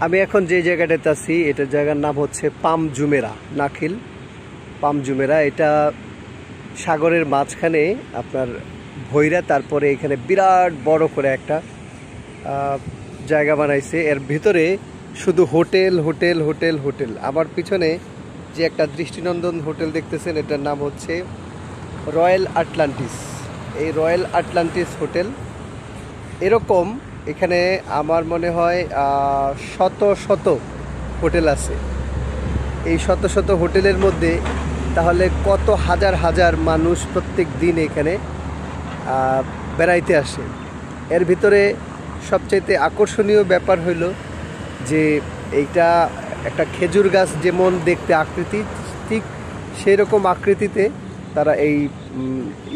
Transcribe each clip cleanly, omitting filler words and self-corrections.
আমি এখন যে জায়গাটাতে আছি এটার জায়গার নাম হচ্ছে পাম জুমেরা, নাখিল পাম জুমেরা। এটা সাগরের মাঝখানে আপনার ভৈরা, তারপরে এখানে বিরাট বড় করে একটা জায়গা বানাইছে। এর ভিতরে শুধু হোটেল হোটেল হোটেল হোটেল। আমার পিছনে যে একটা দৃষ্টিনন্দন হোটেল দেখতেছেন এটার নাম হচ্ছে রয়্যাল আটলান্টিস। এই রয়্যাল আটলান্টিস হোটেল এরকম এখানে আমার মনে হয় শত শত হোটেল আছে। এই শত শত হোটেলের মধ্যে তাহলে কত হাজার হাজার মানুষ প্রত্যেক দিন এখানে বেড়াইতে আসে। এর ভিতরে সবচাইতে আকর্ষণীয় ব্যাপার হইল যে এইটা একটা খেজুর গাছ যেমন দেখতে আকৃতি, ঠিক সেই রকম আকৃতিতে তারা এই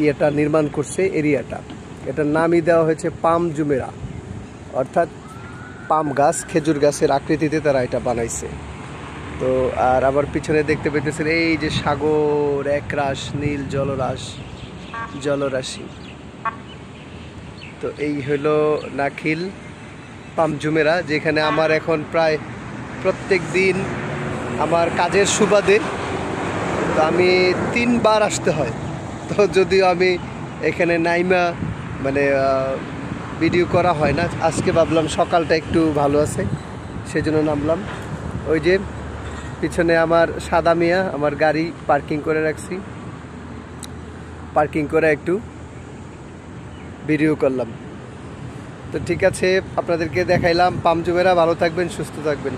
ইয়েটা নির্মাণ করছে এরিয়াটা। এটার নামই দেওয়া হয়েছে পাম জুমেরা, অর্থাৎ পাম গাছ, খেজুর গাছের আকৃতিতে তারা এটা বানাইছে। তো আর আবার পিছনে দেখতে পেতেছেন এই যে সাগর, একরাশ নীল জলরাশি। তো এই হলো নাখিল পাম জুমেরা, যেখানে আমার এখন প্রায় প্রত্যেক দিন আমার কাজের সুবাদে তো আমি 3 বার আসতে হয়। তো যদিও আমি এখানে নাইমা মানে ভিডিও করা হয় না, আজকে ভাবলাম সকালটা একটু ভালো আছে সেজন্য নামলাম। ওই যে পিছনে আমার সাদা মিয়া, আমার গাড়ি পার্কিং করে রাখছি, পার্কিং করে একটু ভিডিও করলাম। তো ঠিক আছে, আপনাদেরকে দেখাইলাম পাম জুমেরা। ভালো থাকবেন, সুস্থ থাকবেন।